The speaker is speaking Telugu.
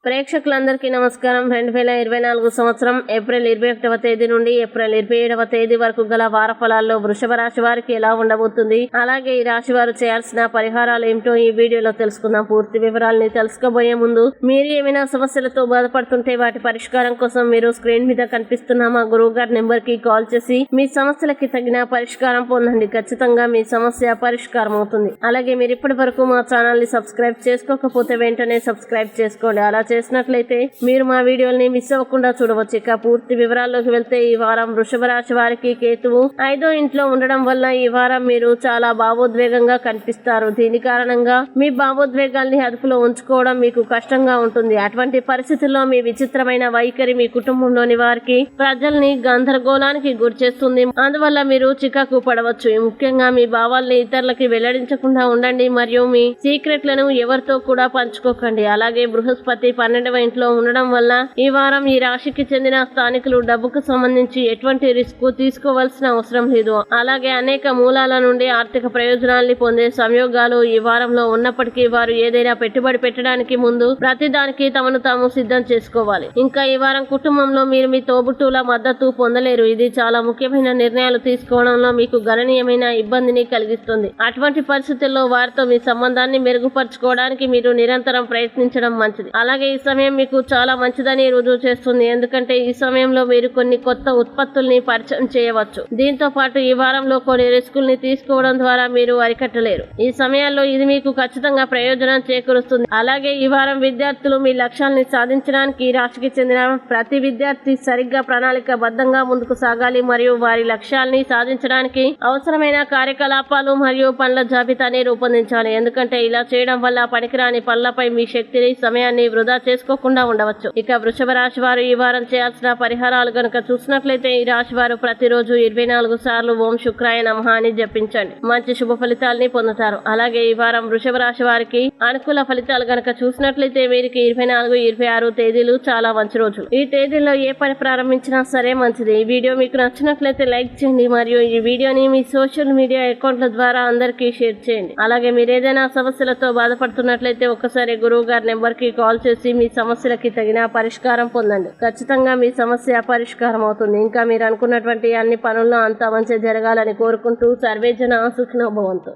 ప్రేక్షకులందరికీ నమస్కారం. 2024 సంవత్సరం ఏప్రిల్ 21వ తేదీ నుండి ఏప్రిల్ 27వ తేదీ వరకు గల వార ఫలాల్లో వృషభ రాశి వారికి ఎలా ఉండబోతుంది, అలాగే ఈ రాశి వారు చేయాల్సిన పరిహారాలు ఏమిటో ఈ వీడియోలో తెలుసుకుందాం. పూర్తి వివరాలని తెలుసుకోబోయే ముందు మీరు ఏమైనా సమస్యలతో బాధపడుతుంటే వాటి పరిష్కారం కోసం మీరు స్క్రీన్ మీద కనిపిస్తున్న మా గురువు గారి నెంబర్ కి కాల్ చేసి మీ సమస్యలకి తగిన పరిష్కారం పొందండి. ఖచ్చితంగా మీ సమస్య పరిష్కారం అవుతుంది. అలాగే మీరు ఇప్పటి వరకు మా ఛానల్ ని సబ్స్క్రైబ్ చేసుకోకపోతే వెంటనే సబ్స్క్రైబ్ చేసుకోండి. అలా చేసినట్లయితే మీరు మా వీడియోని మిస్ అవ్వకుండా చూడవచ్చు. ఇక పూర్తి వివరాల్లోకి వెళ్తే ఈ వారం వృషభ రాశి వారికి కేతువు 5వ ఇంట్లో ఉండడం వల్ల ఈ వారం మీరు చాలా భావోద్వేగంగా కనిపిస్తారు. దీని కారణంగా మీ భావోద్వేగాల్ని అదుపులో ఉంచుకోవడం మీకు కష్టంగా ఉంటుంది. అటువంటి పరిస్థితుల్లో మీ విచిత్రమైన వైఖరి మీ కుటుంబంలోని వారికి ప్రజల్ని గందరగోళానికి గురి చేస్తుంది. అందువల్ల మీరు చికాకు పడవచ్చు. ముఖ్యంగా మీ భావాల్ని ఇతరులకి వెల్లడించకుండా ఉండండి మరియు మీ సీక్రెట్లను ఎవరితో కూడా పంచుకోకండి. అలాగే బృహస్పతి 12వ ఇంట్లో ఉండడం వల్ల ఈ వారం ఈ రాశికి చెందిన స్థానికులు డబ్బుకు సంబంధించి ఎటువంటి రిస్క్ తీసుకోవాల్సిన అవసరం లేదు. అలాగే అనేక మూలాల నుండి ఆర్థిక ప్రయోజనాల్ని పొందే సంయోగాలు ఈ వారంలో ఉన్నప్పటికీ వారు ఏదైనా పెట్టుబడి పెట్టడానికి ముందు ప్రతిదానికి తమను తాము సిద్ధం చేసుకోవాలి. ఇంకా ఈ వారం కుటుంబంలో మీరు మీ తోబుట్టువుల మద్దతు పొందలేరు. ఇది చాలా ముఖ్యమైన నిర్ణయాలు తీసుకోవడంలో మీకు గణనీయమైన ఇబ్బందిని కలిగిస్తుంది. అటువంటి పరిస్థితుల్లో వారితో మీ సంబంధాన్ని మెరుగుపరచుకోవడానికి మీరు నిరంతరం ప్రయత్నించడం మంచిది. అలాగే ఈ సమయం మీకు చాలా మంచిదని రుజువు చేస్తుంది. ఎందుకంటే ఈ సమయంలో మీరు కొన్ని కొత్త ఉత్పత్తుల్ని పరిచయం చేయవచ్చు. దీంతో పాటు ఈ వారంలో కొన్ని రిస్కుల్ని తీసుకోవడం ద్వారా మీరు అరికట్టలేరు. ఈ సమయాల్లో ఇది మీకు ఖచ్చితంగా ప్రయోజనం చేకూరుస్తుంది. అలాగే ఈ వారం విద్యార్థులు మీ లక్ష్యాలని సాధించడానికి ఈ రాశికి చెందిన ప్రతి విద్యార్థి సరిగ్గా ప్రణాళికబద్ధంగా ముందుకు సాగాలి మరియు వారి లక్ష్యాలని సాధించడానికి అవసరమైన కార్యకలాపాలు మరియు పనుల జాబితాని రూపొందించాలి. ఎందుకంటే ఇలా చేయడం వల్ల పనికిరాని పనులపై మీ శక్తిని సమయాన్ని వృధా చేసుకోకుండా ఉండవచ్చు. ఇక వృషభ రాశి వారు ఈ వారం చేయాల్సిన పరిహారాలు గనుక చూసినట్లయితే ఈ రాశి వారు ప్రతిరోజు 24 సార్లు ఓం శుక్రాయ నమః అని జపించండి. మంచి శుభ ఫలితాలని పొందుతారు. అలాగే ఈ వారం వృషభ రాశి వారికి అనుకూల ఫలితాలు గనక చూసినట్లయితే వీరికి 24, 26 తేదీలు చాలా మంచి రోజులు. ఈ తేదీల్లో ఏ పని ప్రారంభించినా సరే మంచిది. ఈ వీడియో మీకు నచ్చినట్లయితే లైక్ చేయండి మరియు ఈ వీడియోని మీ సోషల్ మీడియా అకౌంట్ల ద్వారా అందరికీ షేర్ చేయండి. అలాగే మీరు ఏదైనా సమస్యలతో బాధపడుతున్నట్లయితే ఒక్కసారి గురువు గారి నెంబర్ కి కాల్ చేసి మీ సమస్యలకి తగిన పరిష్కారం పొందండి. ఖచ్చితంగా మీ సమస్య పరిష్కారం అవుతుంది. ఇంకా మీరు అనుకున్నటువంటి అన్ని పనుల్లో అంతా మంచి జరగాలని కోరుకుంటూ సర్వేజన సుఖినో భవంతు.